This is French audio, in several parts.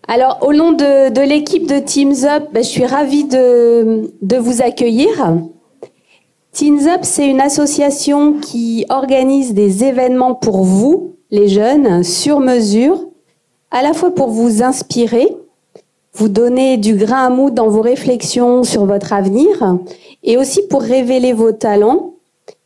Alors, au nom de l'équipe de Teams Up, je suis ravie de vous accueillir. Teams Up, c'est une association qui organise des événements pour vous, les jeunes, sur mesure, à la fois pour vous inspirer, vous donner du grain à moudre dans vos réflexions sur votre avenir, et aussi pour révéler vos talents.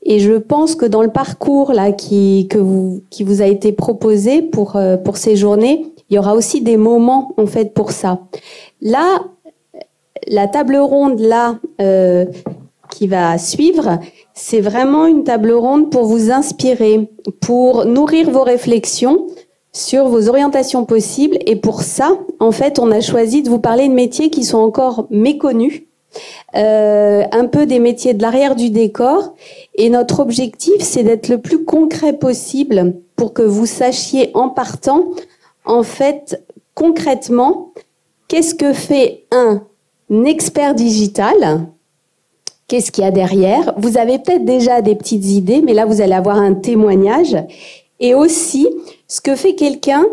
Et je pense que dans le parcours là qui vous a été proposé pour ces journées, il y aura aussi des moments en fait pour ça. Là, la table ronde là qui va suivre, c'est vraiment une table ronde pour vous inspirer, pour nourrir vos réflexions sur vos orientations possibles. Et pour ça, en fait, on a choisi de vous parler de métiers qui sont encore méconnus. Un peu des métiers de l'arrière du décor, et notre objectif c'est d'être le plus concret possible pour que vous sachiez en partant en fait concrètement qu'est-ce que fait un expert digital, qu'est-ce qu'il y a derrière. Vous avez peut-être déjà des petites idées, mais là vous allez avoir un témoignage, et aussi ce que fait quelqu'un,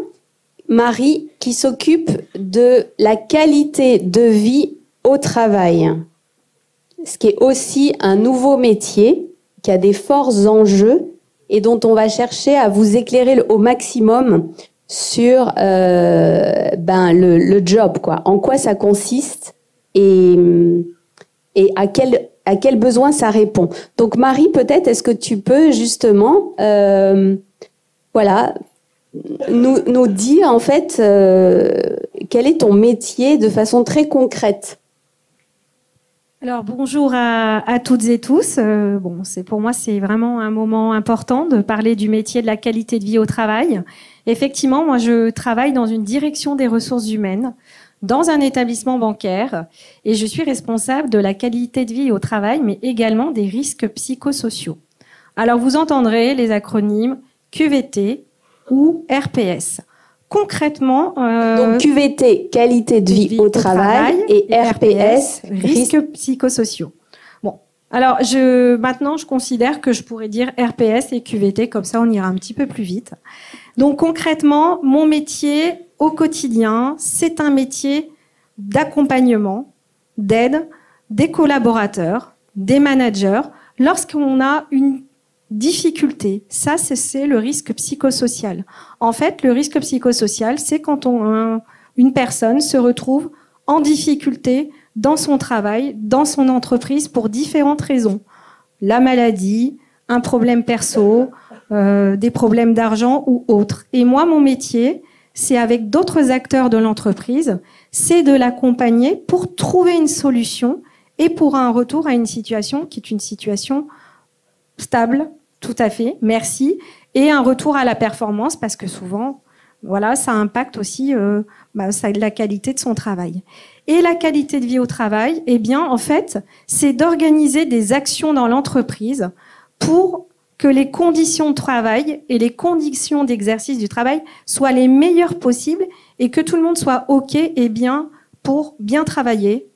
Marie, qui s'occupe de la qualité de vie au travail, ce qui est aussi un nouveau métier qui a des forts enjeux et dont on va chercher à vous éclairer au maximum sur le job, quoi. En quoi ça consiste et à quel besoin ça répond. Donc Marie, peut-être est-ce que tu peux justement nous dire en fait quel est ton métier de façon très concrète. Alors bonjour à toutes et tous. Pour moi c'est vraiment un moment important de parler du métier de la qualité de vie au travail. Effectivement, moi je travaille dans une direction des ressources humaines, dans un établissement bancaire, et je suis responsable de la qualité de vie au travail, mais également des risques psychosociaux. Alors vous entendrez les acronymes QVT ou RPS. Concrètement, donc QVT, qualité de vie au travail, et RPS, risques psychosociaux. Bon, alors maintenant je considère que je pourrais dire RPS et QVT, comme ça on ira un petit peu plus vite. Donc concrètement, mon métier au quotidien, c'est un métier d'accompagnement, d'aide des collaborateurs, des managers, lorsqu'on a une difficulté. Ça, c'est le risque psychosocial. En fait, le risque psychosocial, c'est quand une personne se retrouve en difficulté dans son travail, dans son entreprise, pour différentes raisons. La maladie, un problème perso, des problèmes d'argent ou autres. Et moi, mon métier, c'est avec d'autres acteurs de l'entreprise, c'est de l'accompagner pour trouver une solution et pour un retour à une situation qui est une situation stable, tout à fait, merci, et un retour à la performance, parce que souvent, voilà, ça impacte aussi la qualité de son travail. Et la qualité de vie au travail, eh bien, en fait, c'est d'organiser des actions dans l'entreprise pour que les conditions de travail et les conditions d'exercice du travail soient les meilleures possibles et que tout le monde soit OK et bien pour bien travailler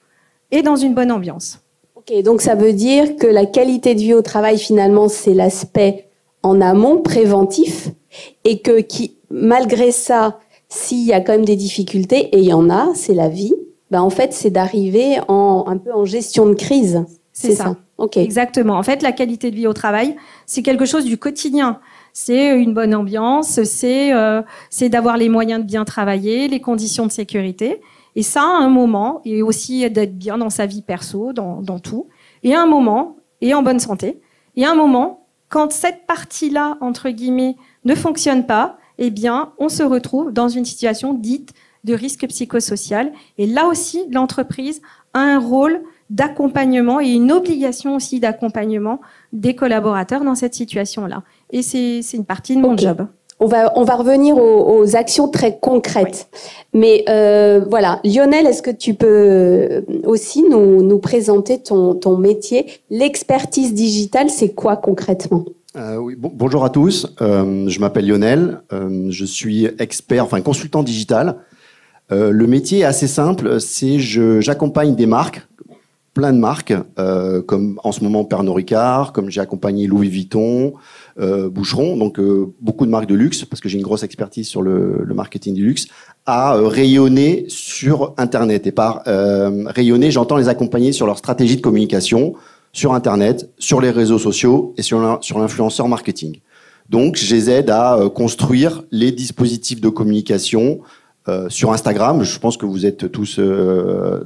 et dans une bonne ambiance. Ok, donc ça veut dire que la qualité de vie au travail, finalement, c'est l'aspect en amont, préventif, et que malgré ça, s'il y a quand même des difficultés, et il y en a, c'est la vie, en fait, c'est d'arriver un peu en gestion de crise. C'est ça. Okay. Exactement. En fait, la qualité de vie au travail, c'est quelque chose du quotidien. C'est une bonne ambiance, c'est d'avoir les moyens de bien travailler, les conditions de sécurité. Et ça, à un moment, et aussi d'être bien dans sa vie perso, dans tout. Et à un moment, et en bonne santé. Et à un moment, quand cette partie-là, entre guillemets, ne fonctionne pas, eh bien, on se retrouve dans une situation dite de risque psychosocial. Et là aussi, l'entreprise a un rôle d'accompagnement et une obligation aussi d'accompagnement des collaborateurs dans cette situation-là. Et c'est une partie de mon job. On va revenir aux actions très concrètes. Oui. Mais voilà, Lionel, est-ce que tu peux aussi nous présenter ton métier? L'expertise digitale, c'est quoi concrètement? Oui, bonjour à tous. Je m'appelle Lionel. Je suis consultant digital. Le métier est assez simple. J'accompagne des marques, plein de marques, comme en ce moment Pernod Ricard, comme j'ai accompagné Louis Vuitton, Boucheron, donc beaucoup de marques de luxe, parce que j'ai une grosse expertise sur le marketing du luxe, à rayonner sur Internet. Et par rayonner, j'entends les accompagner sur leur stratégie de communication, sur Internet, sur les réseaux sociaux et sur l'influenceur marketing. Donc, je les aide à construire les dispositifs de communication sur Instagram. Je pense que vous êtes tous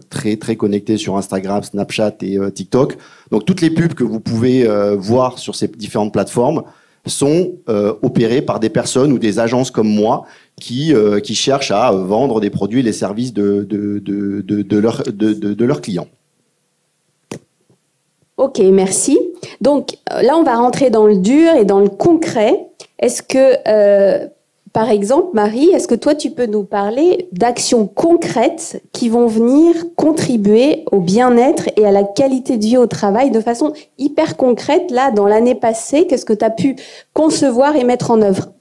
très très connectés sur Instagram, Snapchat et TikTok. Donc, toutes les pubs que vous pouvez voir sur ces différentes plateformes sont opérées par des personnes ou des agences comme moi qui cherchent à vendre des produits et les services de leurs clients. Ok, merci. Donc là, on va rentrer dans le dur et dans le concret. Est-ce que, par exemple, Marie, est-ce que toi, tu peux nous parler d'actions concrètes qui vont venir contribuer au bien-être et à la qualité de vie au travail de façon hyper concrète, là, dans l'année passée? Qu'est-ce que tu as pu concevoir et mettre en œuvre?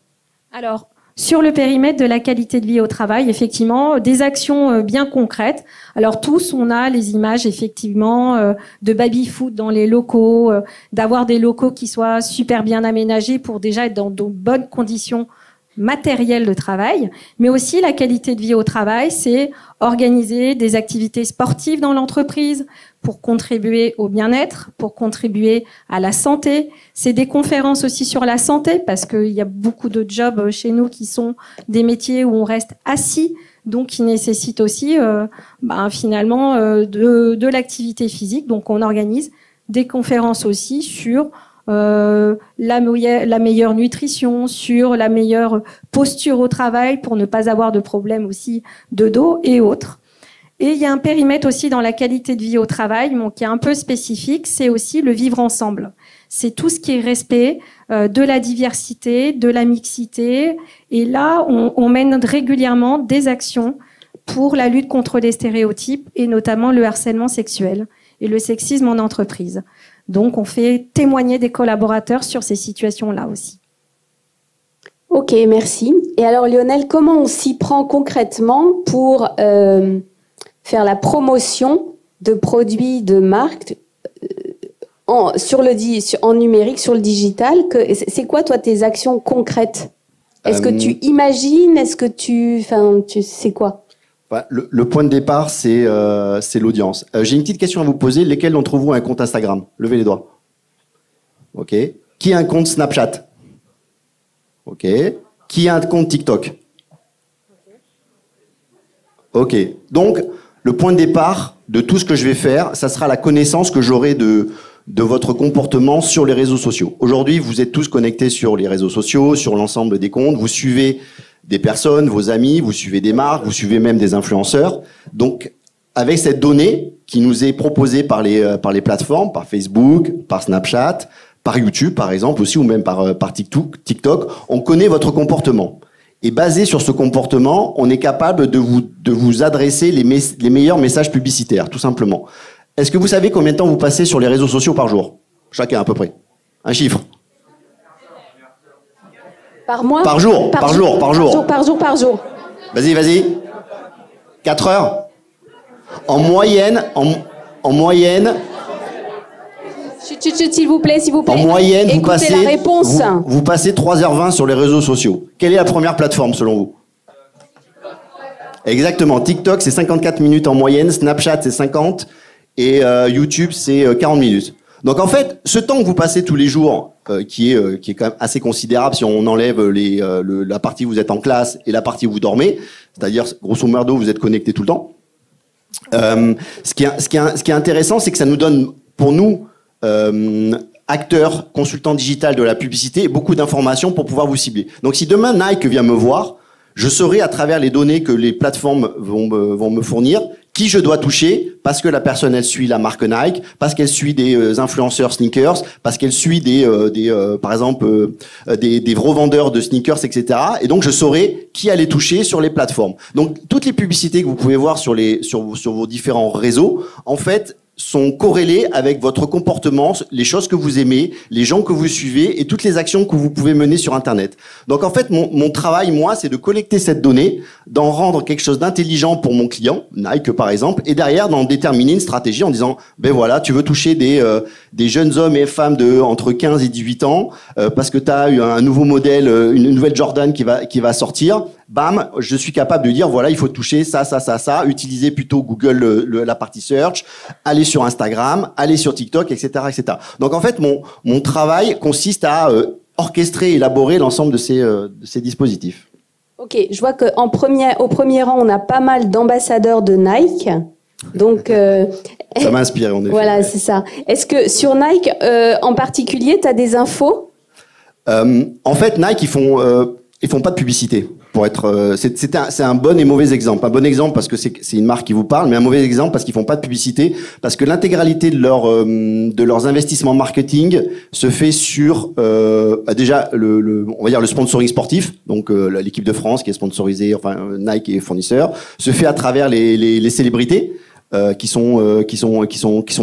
Alors, sur le périmètre de la qualité de vie au travail, effectivement, des actions bien concrètes. Alors tous, on a les images effectivement de baby-foot dans les locaux, d'avoir des locaux qui soient super bien aménagés pour déjà être dans de bonnes conditions matérielles de travail. Mais aussi la qualité de vie au travail, c'est organiser des activités sportives dans l'entreprise pour contribuer au bien-être, pour contribuer à la santé. C'est des conférences aussi sur la santé parce qu'il y a beaucoup de jobs chez nous qui sont des métiers où on reste assis, donc qui nécessitent aussi finalement de l'activité physique. Donc on organise des conférences aussi sur la meilleure nutrition, sur la meilleure posture au travail pour ne pas avoir de problème aussi de dos et autres. Et il y a un périmètre aussi dans la qualité de vie au travail, qui est un peu spécifique, c'est aussi le vivre ensemble. C'est tout ce qui est respect de la diversité, de la mixité. Et là, on mène régulièrement des actions pour la lutte contre les stéréotypes et notamment le harcèlement sexuel et le sexisme en entreprise. Donc, on fait témoigner des collaborateurs sur ces situations-là aussi. Ok, merci. Et alors, Lionel, comment on s'y prend concrètement pour faire la promotion de produits de marque en numérique, sur le digital? C'est quoi, toi, tes actions concrètes? Est-ce que tu imagines? Est-ce que tu sais quoi? Le point de départ, c'est l'audience. J'ai une petite question à vous poser. Lesquels d'entre vous ont un compte Instagram? Levez les doigts. Ok. Qui a un compte Snapchat? Ok. Qui a un compte TikTok? Ok. Donc, le point de départ de tout ce que je vais faire, ça sera la connaissance que j'aurai de votre comportement sur les réseaux sociaux. Aujourd'hui, vous êtes tous connectés sur les réseaux sociaux, sur l'ensemble des comptes. Vous suivez des personnes, vos amis, vous suivez des marques, vous suivez même des influenceurs. Donc, avec cette donnée qui nous est proposée par les plateformes, par Facebook, par Snapchat, par YouTube, par exemple, aussi, ou même par TikTok, on connaît votre comportement. Et basé sur ce comportement, on est capable de vous adresser les meilleurs messages publicitaires, tout simplement. Est-ce que vous savez combien de temps vous passez sur les réseaux sociaux par jour? Chacun, à peu près. Un chiffre. Par mois? Par jour. Par jour. Vas-y. 4 heures. En moyenne. Chut, s'il vous plaît. En moyenne, vous passez 3h20 sur les réseaux sociaux. Quelle est la première plateforme, selon vous? Exactement. TikTok, c'est 54 minutes en moyenne. Snapchat, c'est 50. Et YouTube, c'est 40 minutes. Donc, en fait, ce temps que vous passez tous les jours, qui est quand même assez considérable si on enlève la partie où vous êtes en classe et la partie où vous dormez, c'est-à-dire, grosso modo, vous êtes connecté tout le temps. Ce qui est intéressant, c'est que ça nous donne, pour nous, acteurs, consultants digital de la publicité, beaucoup d'informations pour pouvoir vous cibler. Donc, si demain Nike vient me voir, je saurai à travers les données que les plateformes vont me fournir qui je dois toucher parce que la personne elle suit la marque Nike, parce qu'elle suit des influenceurs sneakers, parce qu'elle suit par exemple des revendeurs de sneakers, etc. Et donc je saurai qui allait toucher sur les plateformes. Donc toutes les publicités que vous pouvez voir sur vos différents réseaux, en fait, sont corrélés avec votre comportement, les choses que vous aimez, les gens que vous suivez et toutes les actions que vous pouvez mener sur Internet. Donc en fait, mon travail, moi, c'est de collecter cette donnée, d'en rendre quelque chose d'intelligent pour mon client, Nike par exemple, et derrière d'en déterminer une stratégie en disant, ben voilà, tu veux toucher des jeunes hommes et femmes de entre 15 et 18 ans parce que tu as eu un nouveau modèle, une nouvelle Jordan qui va sortir. Bam, je suis capable de dire, voilà, il faut toucher ça, utiliser plutôt Google, la partie search, aller sur Instagram, aller sur TikTok, etc., etc. Donc, en fait, mon travail consiste à orchestrer et élaborer l'ensemble de ces dispositifs. Ok, je vois au premier rang, on a pas mal d'ambassadeurs de Nike. Donc, ça m'a inspiré, en effet. Voilà, c'est ça. Est-ce que sur Nike, en particulier, tu as des infos? En fait, Nike, ils font pas de publicité. Pour être, c'est un bon et mauvais exemple. Un bon exemple parce que c'est une marque qui vous parle, mais un mauvais exemple parce qu'ils font pas de publicité, parce que l'intégralité de leurs investissements marketing se fait sur déjà on va dire le sponsoring sportif. Donc l'équipe de France qui est sponsorisée, enfin Nike est fournisseur, se fait à travers les célébrités. Qui sont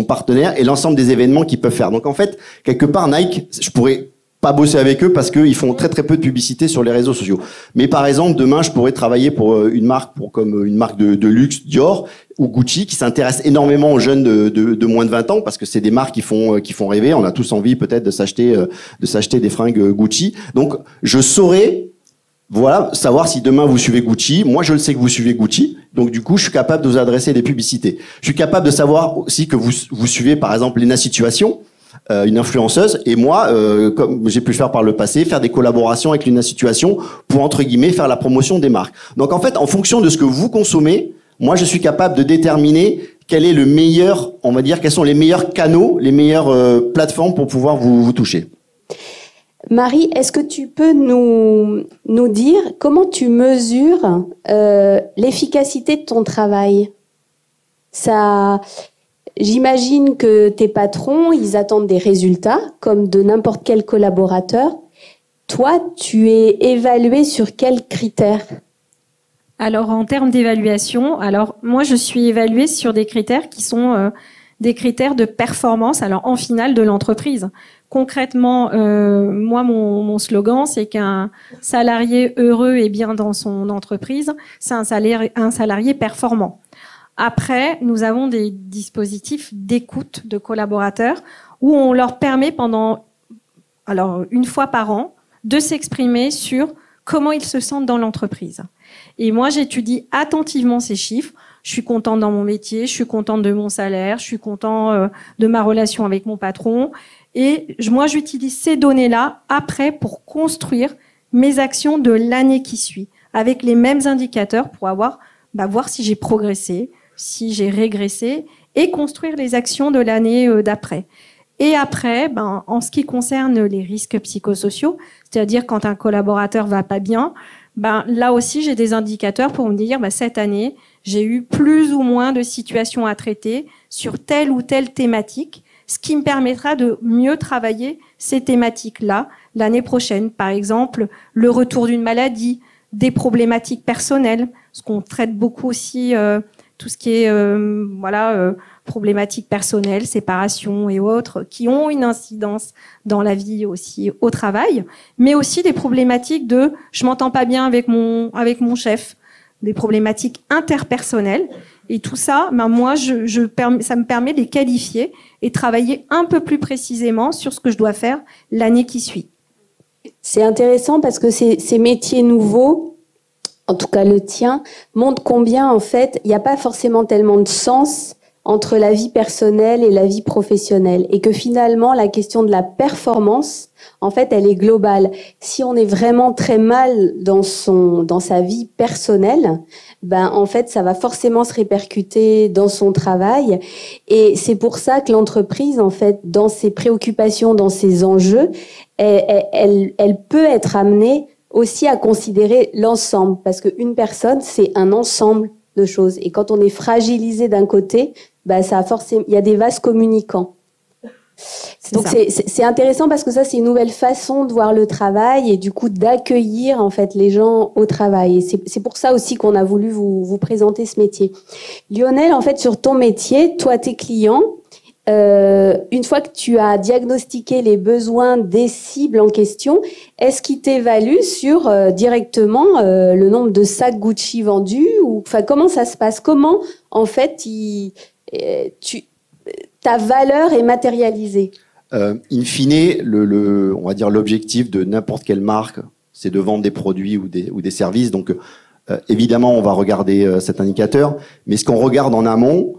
partenaires et l'ensemble des événements qu'ils peuvent faire. Donc en fait, quelque part Nike, je pourrais pas bosser avec eux parce qu'ils font très très peu de publicité sur les réseaux sociaux. Mais par exemple, demain, je pourrais travailler pour une marque, comme une marque de luxe, Dior ou Gucci, qui s'intéresse énormément aux jeunes de moins de 20 ans parce que c'est des marques qui font rêver. On a tous envie peut-être de s'acheter des fringues Gucci. Donc, je saurais savoir si demain vous suivez Gucci. Moi, je le sais que vous suivez Gucci. Donc, du coup, je suis capable de vous adresser des publicités. Je suis capable de savoir aussi que vous suivez, par exemple, Lena Situation, une influenceuse, et moi, comme j'ai pu le faire par le passé, faire des collaborations avec Lena Situation pour, entre guillemets, faire la promotion des marques. Donc, en fait, en fonction de ce que vous consommez, moi, je suis capable de déterminer quel est le meilleur, on va dire, quels sont les meilleurs canaux, les meilleures plateformes pour pouvoir vous toucher. Marie, est-ce que tu peux nous dire comment tu mesures l'efficacité de ton travail? J'imagine que tes patrons, ils attendent des résultats, comme de n'importe quel collaborateur. Toi, tu es évalué sur quels critères? Alors, en termes d'évaluation, moi, je suis évaluée sur des critères qui sont des critères de performance, en finale de l'entreprise. Concrètement, moi, mon slogan, c'est qu'un salarié heureux et bien dans son entreprise, c'est un salarié performant. Après, nous avons des dispositifs d'écoute de collaborateurs où on leur permet une fois par an, de s'exprimer sur comment ils se sentent dans l'entreprise. Et moi, j'étudie attentivement ces chiffres. Je suis contente dans mon métier, je suis contente de mon salaire, je suis contente de ma relation avec mon patron. Et moi, j'utilise ces données-là après pour construire mes actions de l'année qui suit, avec les mêmes indicateurs pour voir si j'ai progressé, si j'ai régressé, et construire les actions de l'année d'après. Et après, en ce qui concerne les risques psychosociaux, c'est-à-dire quand un collaborateur va pas bien, là aussi j'ai des indicateurs pour me dire cette année j'ai eu plus ou moins de situations à traiter sur telle ou telle thématique, ce qui me permettra de mieux travailler ces thématiques-là l'année prochaine. Par exemple, le retour d'une maladie, des problématiques personnelles, ce qu'on traite beaucoup aussi, tout ce qui est problématiques personnelles, séparation et autres, qui ont une incidence dans la vie aussi au travail, mais aussi des problématiques de je m'entends pas bien avec mon chef, des problématiques interpersonnelles. Et tout ça, moi, ça me permet de les qualifier et travailler un peu plus précisément sur ce que je dois faire l'année qui suit. C'est intéressant parce que ces métiers nouveaux, en tout cas le tien, montrent combien, en fait, il n'y a pas forcément tellement de sens entre la vie personnelle et la vie professionnelle. Et que finalement, la question de la performance, en fait, elle est globale. Si on est vraiment très mal dans sa vie personnelle, en fait, ça va forcément se répercuter dans son travail. Et c'est pour ça que l'entreprise, en fait, dans ses préoccupations, dans ses enjeux, elle peut être amenée aussi à considérer l'ensemble. Parce qu'une personne, c'est un ensemble de choses. Et quand on est fragilisé d'un côté, il y a des vases communicants. Donc c'est intéressant parce que ça, c'est une nouvelle façon de voir le travail et du coup d'accueillir en fait les gens au travail. Et c'est pour ça aussi qu'on a voulu vous présenter ce métier. Lionel, en fait, sur ton métier, toi, tes clients, une fois que tu as diagnostiqué les besoins des cibles en question, est-ce qu'il t'évalue sur directement le nombre de sacs Gucci vendus ou enfin comment ça se passe? Comment en fait ta valeur est matérialisée? In fine, on va dire l'objectif de n'importe quelle marque, c'est de vendre des produits ou des services. Donc évidemment, on va regarder cet indicateur, mais ce qu'on regarde en amont,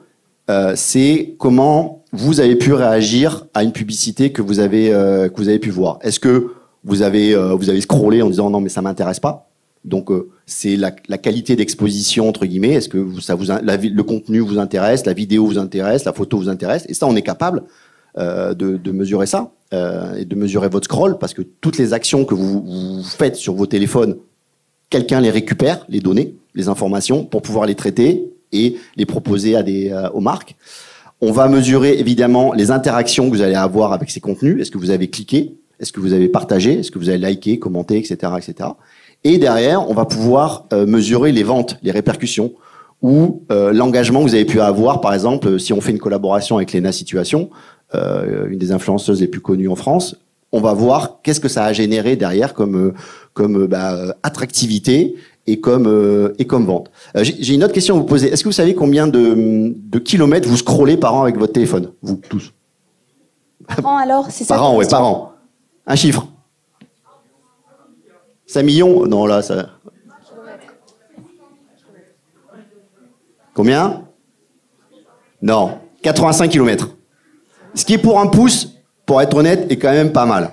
c'est comment vous avez pu réagir à une publicité que vous avez pu voir. Est-ce que vous avez scrollé en disant non mais ça m'intéresse pas? Donc c'est la qualité d'exposition entre guillemets. Est-ce que le contenu vous intéresse, la vidéo vous intéresse, la photo vous intéresse? Et ça, on est capable de mesurer ça et de mesurer votre scroll parce que toutes les actions que vous faites sur vos téléphones, quelqu'un les récupère, les données, les informations pour pouvoir les traiter et les proposer aux marques. On va mesurer évidemment les interactions que vous allez avoir avec ces contenus. Est-ce que vous avez cliqué? Est-ce que vous avez partagé? Est-ce que vous avez liké, commenté, etc., etc. Et derrière, on va pouvoir mesurer les ventes, les répercussions ou l'engagement que vous avez pu avoir. Par exemple, si on fait une collaboration avec Léna Situation, une des influenceuses les plus connues en France, on va voir qu'est-ce que ça a généré derrière comme attractivité et comme vente. J'ai une autre question à vous poser. Est-ce que vous savez combien de kilomètres vous scrollez par an avec votre téléphone? Vous, tous. Par an alors? C'est ça? Par an, oui, par an. Un chiffre. 5 millions? Non, là, ça... Combien? Non, 85 kilomètres. Ce qui est pour un pouce, pour être honnête, est quand même pas mal.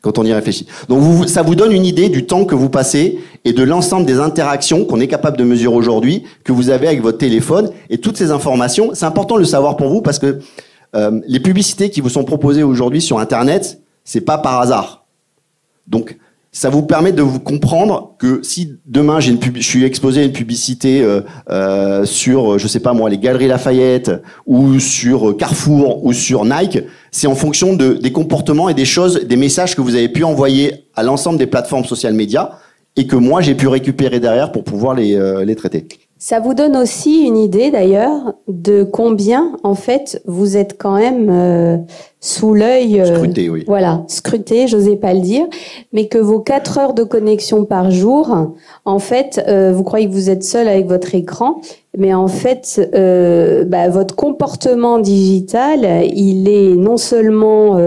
Quand on y réfléchit. Donc ça vous donne une idée du temps que vous passez et de l'ensemble des interactions qu'on est capable de mesurer aujourd'hui, que vous avez avec votre téléphone. Et toutes ces informations, c'est important de le savoir pour vous parce que les publicités qui vous sont proposées aujourd'hui sur Internet, c'est pas par hasard. Donc ça vous permet de vous comprendre que si demain je suis exposé à une publicité sur, je sais pas moi, les Galeries Lafayette ou sur Carrefour ou sur Nike, c'est en fonction des comportements et des choses, des messages que vous avez pu envoyer à l'ensemble des plateformes social médias et que moi j'ai pu récupérer derrière pour pouvoir les traiter. Ça vous donne aussi une idée d'ailleurs de combien en fait vous êtes quand même sous l'œil scruté, oui. Voilà, scruté, j'osais pas le dire, mais que vos 4 heures de connexion par jour, en fait, vous croyez que vous êtes seul avec votre écran, mais en fait, votre comportement digital, il est non seulement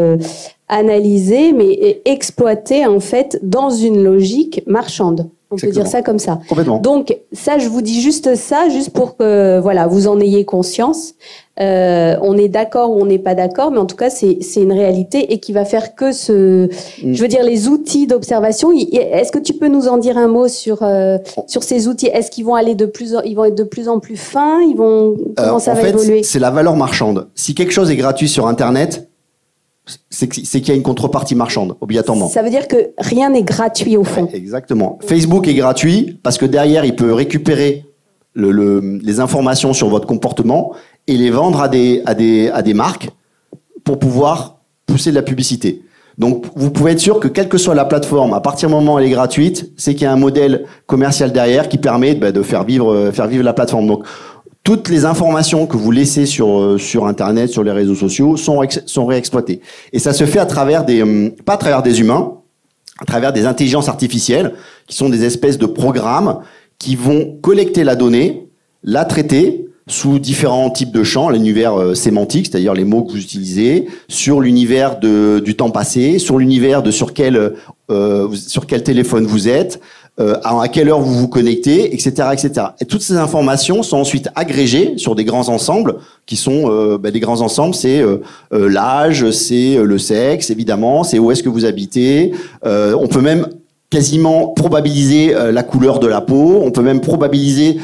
analysé, mais exploité en fait dans une logique marchande. On peut dire ça comme ça. Complètement. Donc ça, je vous dis juste ça, juste pour que voilà, vous en ayez conscience. On est d'accord ou on n'est pas d'accord, mais en tout cas, c'est une réalité et qui va faire que je veux dire, les outils d'observation. Est-ce que tu peux nous en dire un mot sur ces outils? Est-ce qu'ils vont être de plus en plus fins? Comment ça va évoluer? C'est la valeur marchande. Si quelque chose est gratuit sur Internet, c'est qu'il y a une contrepartie marchande, obligatoirement. Ça veut dire que rien n'est gratuit au fond. Ouais, exactement. Facebook est gratuit parce que derrière, il peut récupérer les informations sur votre comportement et les vendre à des marques pour pouvoir pousser de la publicité. Donc, vous pouvez être sûr que quelle que soit la plateforme, à partir du moment où elle est gratuite, c'est qu'il y a un modèle commercial derrière qui permet de faire vivre la plateforme. Donc, toutes les informations que vous laissez sur Internet, sur les réseaux sociaux, sont réexploitées. Et ça se fait à travers pas à travers des humains, à travers des intelligences artificielles, qui sont des espèces de programmes qui vont collecter la donnée, la traiter sous différents types de champs, l'univers sémantique, c'est-à-dire les mots que vous utilisez, sur l'univers du temps passé, sur l'univers de sur quel téléphone vous êtes, à quelle heure vous vous connectez, etc., etc. Et toutes ces informations sont ensuite agrégées sur des grands ensembles qui sont des grands ensembles. C'est l'âge, c'est le sexe, évidemment, c'est où est-ce que vous habitez. On peut même quasiment probabiliser la couleur de la peau. On peut même probabiliser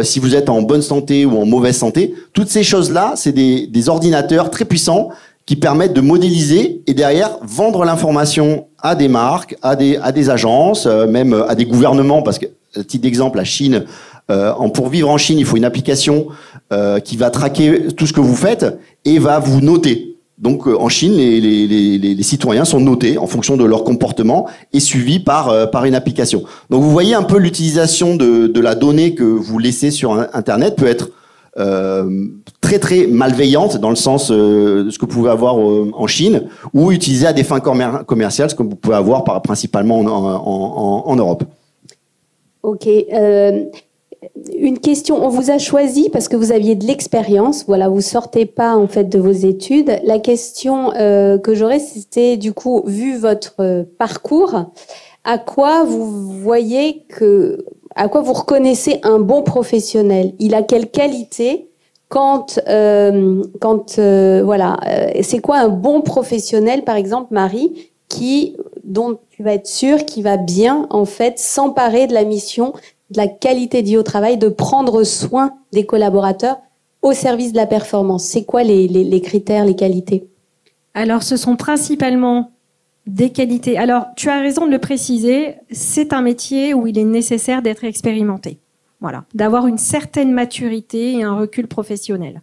si vous êtes en bonne santé ou en mauvaise santé. Toutes ces choses-là, c'est des ordinateurs très puissants qui permettent de modéliser et derrière vendre l'information à des marques, à des agences, même à des gouvernements, parce que, à titre d'exemple, la Chine, pour vivre en Chine, il faut une application qui va traquer tout ce que vous faites et va vous noter. Donc en Chine, les citoyens sont notés en fonction de leur comportement et suivis par une application. Donc vous voyez un peu l'utilisation de la donnée que vous laissez sur Internet peut être très très malveillantes dans le sens de ce que vous pouvez avoir en Chine, ou utilisées à des fins commerciales, ce que vous pouvez avoir principalement en Europe. Ok. Une question, on vous a choisi parce que vous aviez de l'expérience, voilà, vous sortez pas en fait de vos études. La question que j'aurais, c'était du coup, vu votre parcours, à quoi vous reconnaissez un bon professionnel? Il a quelle qualité voilà, c'est quoi un bon professionnel, par exemple, Marie, dont tu vas être sûre qu'il va bien en fait s'emparer de la mission, de la qualité de vie au travail, de prendre soin des collaborateurs au service de la performance. C'est quoi les critères, les qualités? Alors, ce sont principalement des qualités. Alors, tu as raison de le préciser, c'est un métier où il est nécessaire d'être expérimenté. Voilà, d'avoir une certaine maturité et un recul professionnel.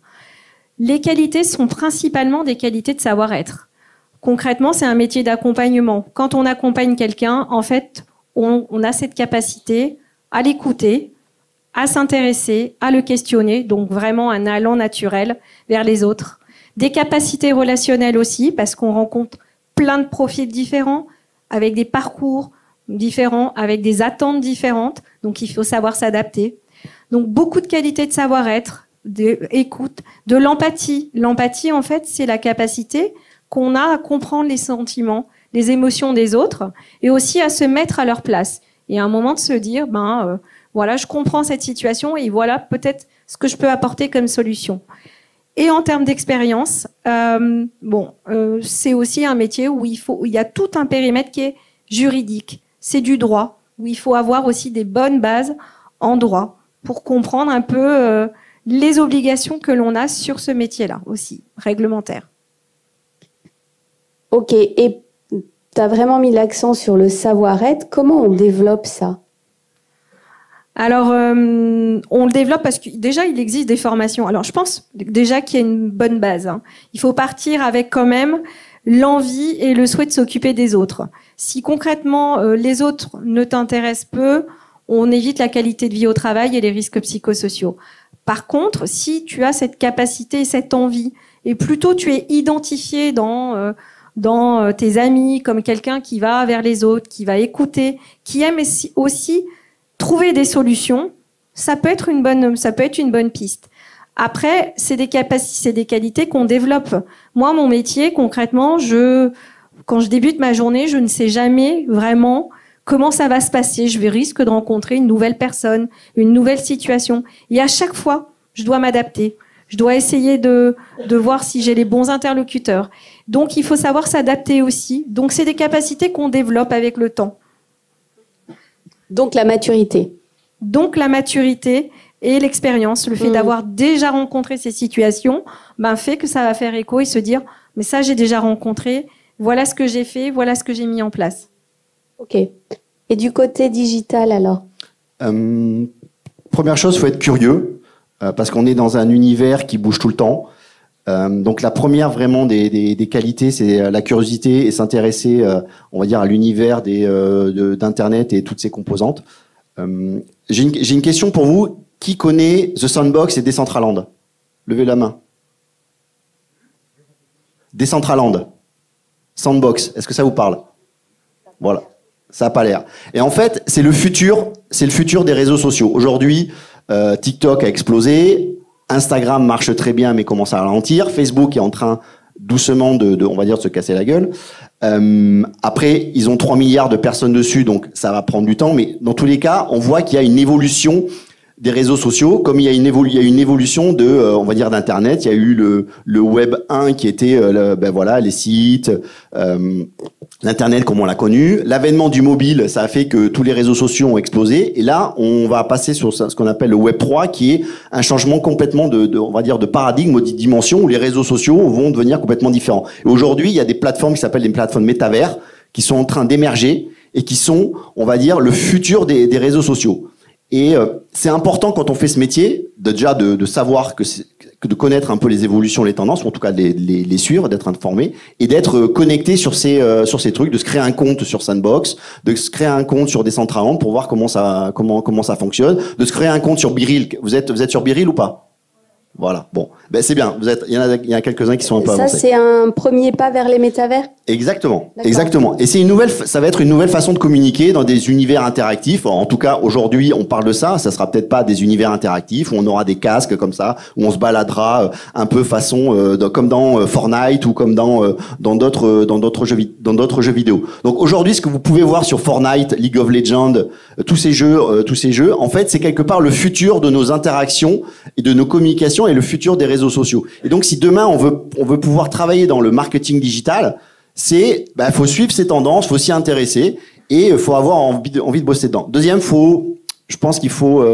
Les qualités sont principalement des qualités de savoir-être. Concrètement, c'est un métier d'accompagnement. Quand on accompagne quelqu'un, en fait, on a cette capacité à l'écouter, à s'intéresser, à le questionner, donc vraiment un allant naturel vers les autres. Des capacités relationnelles aussi, parce qu'on rencontre plein de profils différents, avec des parcours différents, avec des attentes différentes, donc il faut savoir s'adapter. Donc beaucoup de qualités de savoir-être, d'écoute, de l'empathie. L'empathie, en fait, c'est la capacité qu'on a à comprendre les sentiments, les émotions des autres, et aussi à se mettre à leur place. Et à un moment de se dire, voilà, je comprends cette situation et voilà peut-être ce que je peux apporter comme solution. Et en termes d'expérience, c'est aussi un métier où il y a tout un périmètre qui est juridique. C'est du droit, où il faut avoir aussi des bonnes bases en droit pour comprendre un peu les obligations que l'on a sur ce métier-là aussi, réglementaire. Ok, et tu as vraiment mis l'accent sur le savoir-être. Comment on développe ça? Alors, on le développe parce que déjà, il existe des formations. Alors, je pense déjà qu'il y a une bonne base. Il faut partir avec quand même l'envie et le souhait de s'occuper des autres. Si concrètement, les autres ne t'intéressent peu, on évite la qualité de vie au travail et les risques psychosociaux. Par contre, si tu as cette capacité, cette envie, et plutôt tu es identifié dans tes amis comme quelqu'un qui va vers les autres, qui va écouter, qui aime aussi trouver des solutions, ça peut être une bonne piste. Après, c'est des qualités qu'on développe. Moi, mon métier, concrètement, quand je débute ma journée, je ne sais jamais vraiment comment ça va se passer. Je risque de rencontrer une nouvelle personne, une nouvelle situation. Et à chaque fois, je dois m'adapter. Je dois essayer de voir si j'ai les bons interlocuteurs. Donc, il faut savoir s'adapter aussi. Donc, c'est des capacités qu'on développe avec le temps. Donc, la maturité. Donc, la maturité et l'expérience, le fait d'avoir déjà rencontré ces situations, fait que ça va faire écho et se dire, mais ça, j'ai déjà rencontré, voilà ce que j'ai fait, voilà ce que j'ai mis en place. Ok. Et du côté digital, alors? Première chose, il faut être curieux, parce qu'on est dans un univers qui bouge tout le temps. Donc la première vraiment des qualités, c'est la curiosité et s'intéresser, on va dire, à l'univers d'Internet et toutes ses composantes. J'ai une question pour vous. Qui connaît The Sandbox et Decentraland? Levez la main. Decentraland, Sandbox, est-ce que ça vous parle? Voilà, ça n'a pas l'air. Et en fait, c'est le futur des réseaux sociaux. Aujourd'hui, TikTok a explosé. Instagram marche très bien, mais commence à ralentir. Facebook est en train doucement on va dire, de se casser la gueule. Après, ils ont 3 milliards de personnes dessus, donc ça va prendre du temps. Mais dans tous les cas, on voit qu'il y a une évolution des réseaux sociaux, comme il y a une évolution on va dire, d'Internet. Il y a eu le Web 1 qui était, les sites, l'Internet comme on l'a connu. L'avènement du mobile, ça a fait que tous les réseaux sociaux ont explosé. Et là, on va passer sur ce qu'on appelle le Web 3, qui est un changement complètement on va dire, de paradigme, de dimension, où les réseaux sociaux vont devenir complètement différents. Et aujourd'hui, il y a des plateformes qui s'appellent des plateformes métavers, qui sont en train d'émerger et qui sont, on va dire, le futur des réseaux sociaux. Et c'est important quand on fait ce métier, de savoir de connaître un peu les évolutions, les tendances, ou en tout cas de les suivre, d'être informé, et d'être connecté sur ces trucs, de se créer un compte sur Sandbox, de se créer un compte sur Decentraland pour voir comment ça fonctionne, de se créer un compte sur BeReal. Vous êtes sur BeReal ou pas? Voilà. Bon, ben c'est bien. Il y en a quelques-uns qui sont un peu avancés. Ça, c'est un premier pas vers les métavers? Exactement, exactement. Et ça va être une nouvelle façon de communiquer dans des univers interactifs. En tout cas, aujourd'hui, on parle de ça. Ça sera peut-être pas des univers interactifs où on aura des casques comme ça, où on se baladera un peu façon comme dans Fortnite ou comme dans d'autres jeux vidéo. Donc aujourd'hui, ce que vous pouvez voir sur Fortnite, League of Legends, tous ces jeux, en fait, c'est quelque part le futur de nos interactions et de nos communications et le futur des réseaux sociaux. Et donc, si demain on veut pouvoir travailler dans le marketing digital, faut suivre ces tendances, faut s'y intéresser et faut avoir envie de bosser dedans. Deuxième, je pense qu'il faut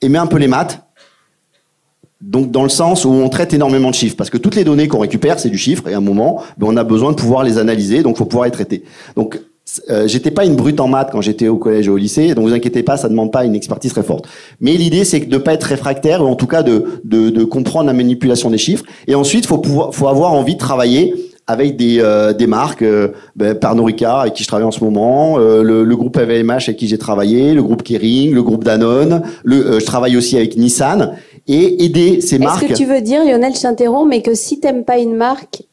aimer un peu les maths. Donc dans le sens où on traite énormément de chiffres, parce que toutes les données qu'on récupère, c'est du chiffre, et à un moment, on a besoin de pouvoir les analyser, donc faut pouvoir les traiter. Donc j'étais pas une brute en maths quand j'étais au collège et au lycée, donc vous inquiétez pas, ça demande pas une expertise très forte. Mais l'idée, c'est de pas être réfractaire, ou en tout cas de comprendre la manipulation des chiffres. Et ensuite, faut avoir envie de travailler avec des marques, Pernod Ricard avec qui je travaille en ce moment, le groupe LVMH avec qui j'ai travaillé, le groupe Kering, le groupe Danone, je travaille aussi avec Nissan, et aider ces marques. Est-ce que tu veux dire, Lionel, je t'interromps, mais que si t'aimes pas une marque,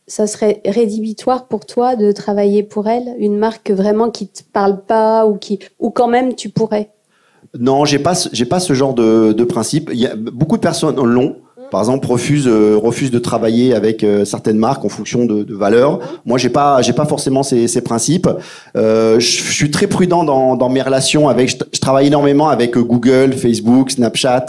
ça serait rédhibitoire pour toi de travailler pour elle, une marque vraiment qui te parle pas ou quand même tu pourrais? Non, j'ai pas ce genre de principe. Il y a beaucoup de personnes l'ont. Par exemple, refusent de travailler avec certaines marques en fonction de valeurs. Moi, j'ai pas forcément ces principes. Je suis très prudent dans mes relations je travaille énormément avec Google, Facebook, Snapchat.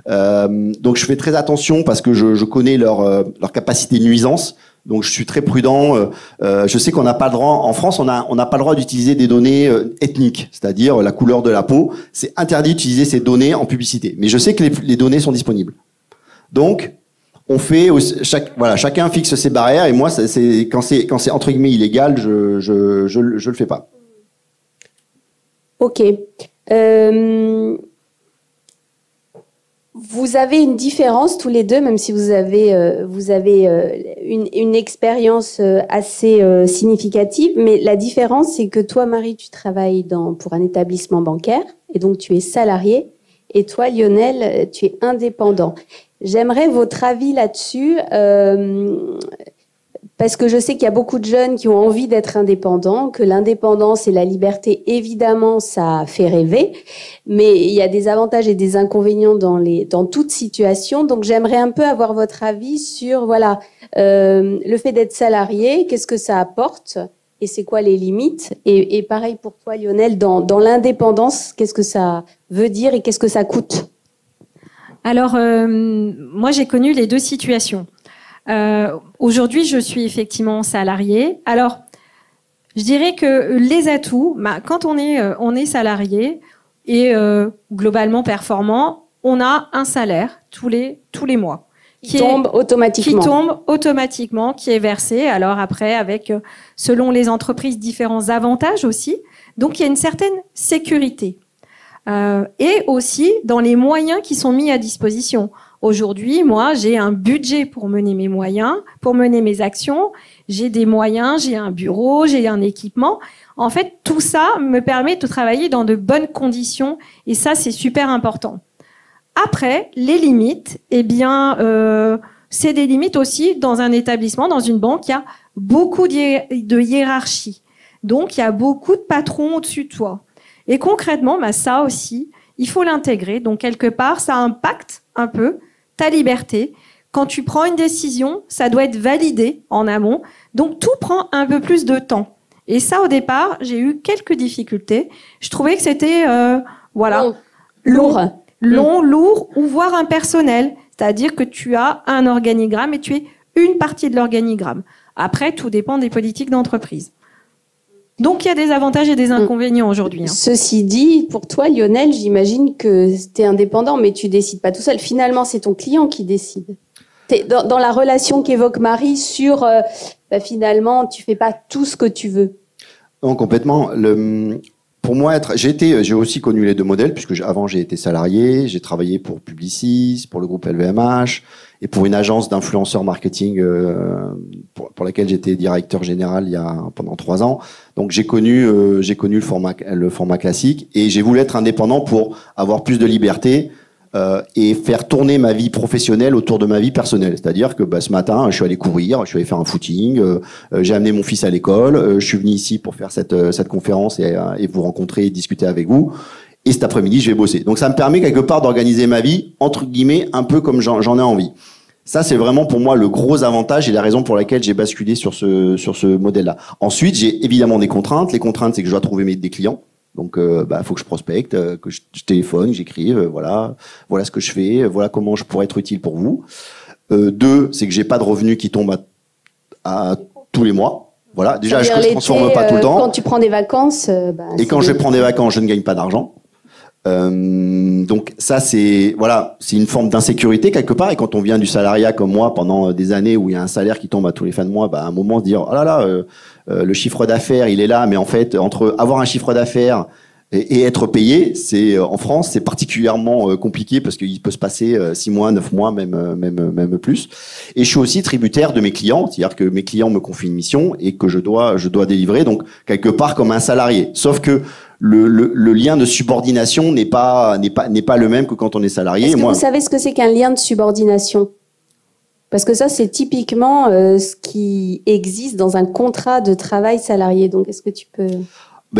Donc, je fais très attention parce que je connais leur capacité de nuisance. Donc, je suis très prudent. Je sais qu'on n'a pas le droit, en France, on n'a pas le droit d'utiliser des données ethniques, c'est-à-dire la couleur de la peau. C'est interdit d'utiliser ces données en publicité. Mais je sais que les données sont disponibles. Donc, on fait chacun fixe ses barrières, et moi, quand c'est entre guillemets illégal, je le fais pas. Ok. Vous avez une différence tous les deux, même si vous avez une expérience assez significative, mais la différence, c'est que toi, Marie, tu travailles pour un établissement bancaire, et donc tu es salarié, et toi, Lionel, tu es indépendant. J'aimerais votre avis là-dessus, parce que je sais qu'il y a beaucoup de jeunes qui ont envie d'être indépendants, que l'indépendance et la liberté, évidemment, ça fait rêver, mais il y a des avantages et des inconvénients dans toute situation. Donc, j'aimerais un peu avoir votre avis sur, le fait d'être salarié, qu'est-ce que ça apporte et c'est quoi les limites? Et pareil pour toi, Lionel, dans l'indépendance, qu'est-ce que ça veut dire et qu'est-ce que ça coûte? Alors, moi, j'ai connu les deux situations. Aujourd'hui, je suis effectivement salariée. Alors, je dirais que les atouts, quand on est salarié et globalement performant, on a un salaire tous les mois qui tombe automatiquement, qui est versé. Alors après, avec selon les entreprises, différents avantages aussi. Donc, il y a une certaine sécurité. Et aussi dans les moyens qui sont mis à disposition. Aujourd'hui, moi, j'ai un budget pour mener mes moyens, pour mener mes actions. J'ai des moyens, j'ai un bureau, j'ai un équipement. En fait, tout ça me permet de travailler dans de bonnes conditions et ça, c'est super important. Après, les limites, c'est des limites aussi dans un établissement, dans une banque, il y a beaucoup de hiérarchie. Donc, il y a beaucoup de patrons au-dessus de toi. Et concrètement, ça aussi, il faut l'intégrer. Donc, quelque part, ça impacte un peu ta liberté. Quand tu prends une décision, ça doit être validé en amont. Donc, tout prend un peu plus de temps. Et ça, au départ, j'ai eu quelques difficultés. Je trouvais que c'était, lourd, ou voire impersonnel. C'est-à-dire que tu as un organigramme et tu es une partie de l'organigramme. Après, tout dépend des politiques d'entreprise. Donc, il y a des avantages et des inconvénients aujourd'hui. Ceci dit, pour toi, Lionel, j'imagine que tu es indépendant, mais tu décides pas tout seul. Finalement, c'est ton client qui décide. T'es dans la relation qu'évoque Marie sur, finalement, tu fais pas tout ce que tu veux. Non, complètement. Pour moi, j'ai aussi connu les deux modèles, puisque avant j'ai été salarié, j'ai travaillé pour Publicis, pour le groupe LVMH, et pour une agence d'influenceurs marketing pour laquelle j'étais directeur général pendant 3 ans. Donc j'ai connu le format classique, et j'ai voulu être indépendant pour avoir plus de liberté, et faire tourner ma vie professionnelle autour de ma vie personnelle. C'est-à-dire que ce matin, je suis allé courir, je suis allé faire un footing, j'ai amené mon fils à l'école, je suis venu ici pour faire cette conférence et vous rencontrer et discuter avec vous. Et cet après-midi, je vais bosser. Donc ça me permet quelque part d'organiser ma vie, entre guillemets, un peu comme j'en ai envie. Ça, c'est vraiment pour moi le gros avantage et la raison pour laquelle j'ai basculé sur ce modèle-là. Ensuite, j'ai évidemment des contraintes. Les contraintes, c'est que je dois trouver des clients. Donc, faut que je prospecte, que je téléphone, que j'écrive, voilà ce que je fais, voilà comment je pourrais être utile pour vous. 2, c'est que j'ai pas de revenus qui tombent à tous les mois. Voilà, déjà, je ne transforme pas tout le temps. Quand tu prends des vacances, et quand je prends des vacances, je ne gagne pas d'argent. Donc ça, c'est une forme d'insécurité quelque part. Et quand on vient du salariat comme moi pendant des années où il y a un salaire qui tombe à tous les fins de mois, à un moment se dire oh là là, le chiffre d'affaires il est là, mais en fait entre avoir un chiffre d'affaires et être payé, en France c'est particulièrement compliqué parce qu'il peut se passer 6 mois, 9 mois, même plus. Et je suis aussi tributaire de mes clients, c'est-à-dire que mes clients me confient une mission et que je dois délivrer, donc quelque part comme un salarié. Sauf que le lien de subordination n'est pas le même que quand on est salarié. Est-ce que vous savez ce que c'est qu'un lien de subordination? Parce que ça, c'est typiquement ce qui existe dans un contrat de travail salarié. Donc, est-ce que tu peux...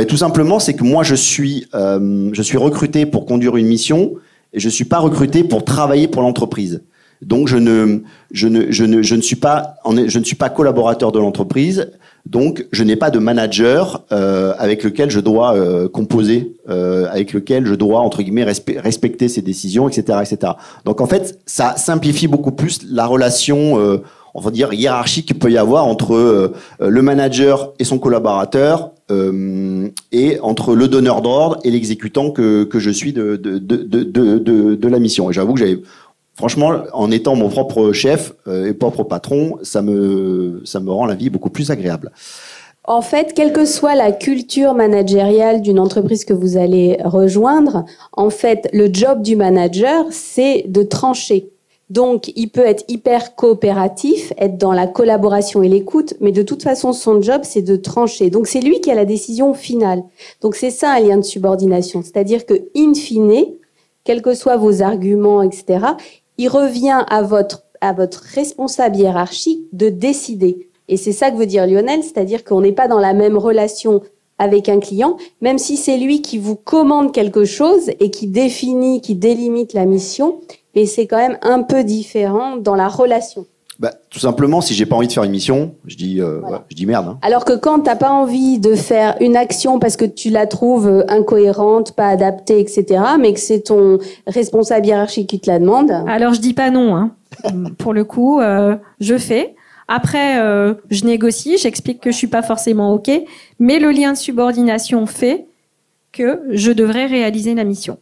Tout simplement, c'est que moi, je suis recruté pour conduire une mission et je suis pas recruté pour travailler pour l'entreprise. Donc, je ne suis pas collaborateur de l'entreprise. Donc, je n'ai pas de manager avec lequel je dois composer, avec lequel je dois entre guillemets respecter ses décisions, etc., etc. Donc, en fait, ça simplifie beaucoup plus la relation, on va dire hiérarchique qu'il peut y avoir entre le manager et son collaborateur, et entre le donneur d'ordre et l'exécutant que je suis de la mission. Et j'avoue que franchement, en étant mon propre chef et propre patron, ça me rend la vie beaucoup plus agréable. En fait, quelle que soit la culture managériale d'une entreprise que vous allez rejoindre, en fait, le job du manager, c'est de trancher. Donc, il peut être hyper coopératif, être dans la collaboration et l'écoute, mais de toute façon, son job, c'est de trancher. Donc, c'est lui qui a la décision finale. Donc, c'est ça un lien de subordination. C'est-à-dire que, in fine, quels que soient vos arguments, etc., il revient à votre responsable hiérarchique de décider. Et c'est ça que veut dire Lionel, c'est-à-dire qu'on n'est pas dans la même relation avec un client, même si c'est lui qui vous commande quelque chose et qui définit, qui délimite la mission, mais c'est quand même un peu différent dans la relation. Tout simplement, si j'ai pas envie de faire une mission, je dis merde. Hein. Alors que quand t'as pas envie de faire une action parce que tu la trouves incohérente, pas adaptée, etc., mais que c'est ton responsable hiérarchique qui te la demande. Alors je dis pas non, hein. Pour le coup, je fais. Après, je négocie, j'explique que je suis pas forcément OK, mais le lien de subordination fait que je devrais réaliser la mission.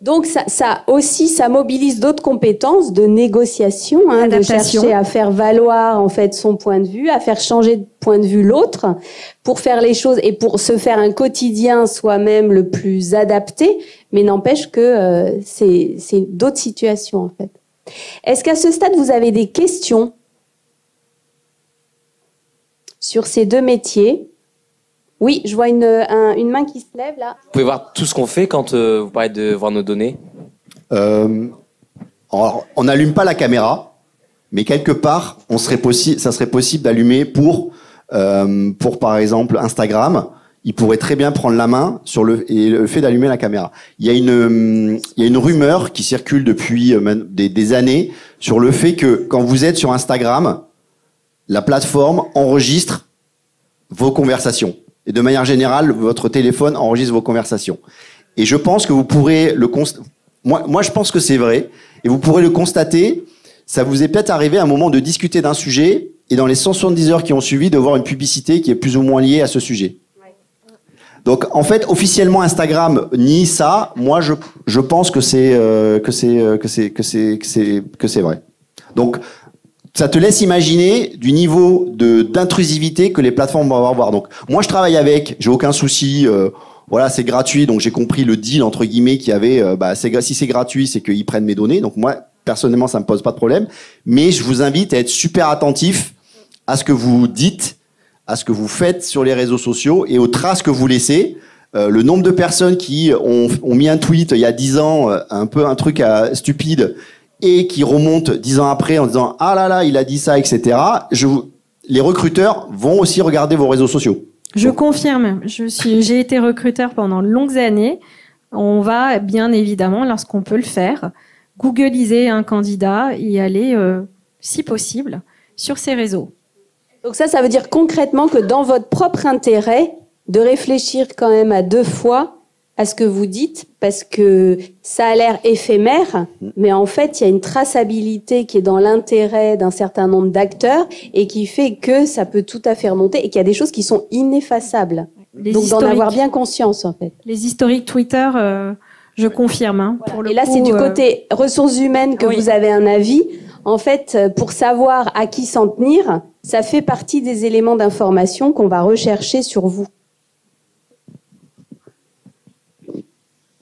Donc ça mobilise d'autres compétences de négociation, de chercher à faire valoir en fait son point de vue, à faire changer de point de vue l'autre, pour faire les choses et pour se faire un quotidien soi-même le plus adapté. Mais n'empêche que c'est d'autres situations en fait. Est-ce qu'à ce stade vous avez des questions sur ces deux métiers? Oui, je vois une main qui se lève là. Vous pouvez voir tout ce qu'on fait quand vous parlez de voir nos données. Alors, on n'allume pas la caméra, mais quelque part, ça serait possible d'allumer pour par exemple Instagram. Il pourrait très bien prendre la main sur le fait d'allumer la caméra. Il y a une rumeur qui circule depuis des années sur le fait que quand vous êtes sur Instagram, la plateforme enregistre vos conversations. Et de manière générale, votre téléphone enregistre vos conversations. Et je pense que vous pourrez le constater. Moi, je pense que c'est vrai. Et vous pourrez le constater. Ça vous est peut-être arrivé à un moment de discuter d'un sujet et dans les 170 heures qui ont suivi, de voir une publicité qui est plus ou moins liée à ce sujet. Donc, en fait, officiellement, Instagram nie ça. Moi, je pense que c'est vrai. Donc, ça te laisse imaginer du niveau d'intrusivité que les plateformes vont avoir. Donc, moi, je travaille avec, j'ai aucun souci. Voilà, c'est gratuit, donc j'ai compris le deal entre guillemets qu'il y avait. Si c'est gratuit, c'est qu'ils prennent mes données. Donc moi, personnellement, ça me pose pas de problème. Mais je vous invite à être super attentif à ce que vous dites, à ce que vous faites sur les réseaux sociaux et aux traces que vous laissez. Le nombre de personnes qui ont mis un tweet il y a 10 ans, un peu un truc stupide, et qui remontent 10 ans après en disant « Ah là là, il a dit ça, etc. » Les recruteurs vont aussi regarder vos réseaux sociaux. Je confirme. J'ai été recruteur pendant de longues années. On va bien évidemment, lorsqu'on peut le faire, googliser un candidat et aller, si possible, sur ses réseaux. Donc ça veut dire concrètement que dans votre propre intérêt, de réfléchir quand même à 2 fois à ce que vous dites, parce que ça a l'air éphémère, mais en fait, il y a une traçabilité qui est dans l'intérêt d'un certain nombre d'acteurs et qui fait que ça peut tout à fait remonter et qu'il y a des choses qui sont ineffaçables. Donc d'en avoir bien conscience, en fait. Les historiques Twitter, je confirme. Hein, voilà. Pour le et là, coup, c'est du côté ressources humaines que vous avez un avis. En fait, pour savoir à qui s'en tenir, ça fait partie des éléments d'information qu'on va rechercher sur vous.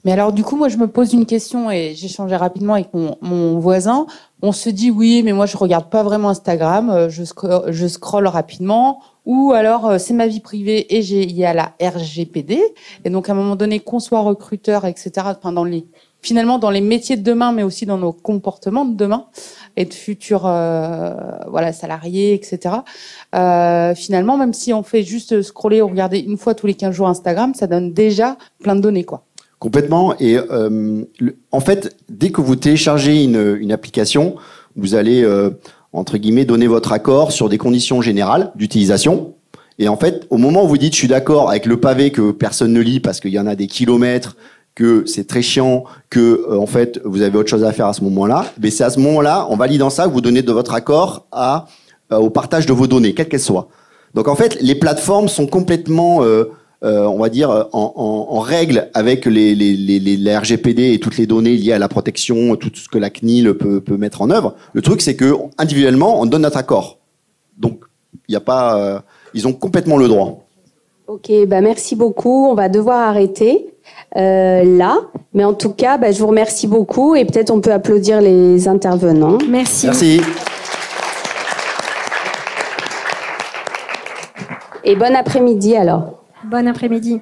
Mais alors, du coup, moi, je me pose une question et j'ai échangé rapidement avec mon voisin. On se dit, oui, mais moi, je regarde pas vraiment Instagram, je scrolle rapidement. Ou alors, c'est ma vie privée et il y a la RGPD. Et donc, à un moment donné, qu'on soit recruteur, etc., enfin, finalement, dans les métiers de demain, mais aussi dans nos comportements de demain et de futurs salariés, etc., finalement, même si on fait juste scroller ou regarder une fois tous les 15 jours Instagram, ça donne déjà plein de données, quoi. Complètement. Et en fait, dès que vous téléchargez une application, vous allez, entre guillemets, donner votre accord sur des conditions générales d'utilisation. Et en fait, au moment où vous dites « je suis d'accord » avec le pavé que personne ne lit parce qu'il y en a des kilomètres, que c'est très chiant, que en fait, vous avez autre chose à faire à ce moment-là, mais c'est à ce moment-là, en validant ça, que vous donnez de votre accord au partage de vos données, quelles qu'elles soient. Donc en fait, les plateformes sont complètement... on va dire, en règle avec la RGPD et toutes les données liées à la protection, tout ce que la CNIL peut mettre en œuvre. Le truc, c'est que individuellement, on donne notre accord. Donc, il y a pas, ils ont complètement le droit. Ok, merci beaucoup. On va devoir arrêter là, mais en tout cas, je vous remercie beaucoup et peut-être on peut applaudir les intervenants. Merci. Merci. Et bon après-midi alors. Bon après-midi.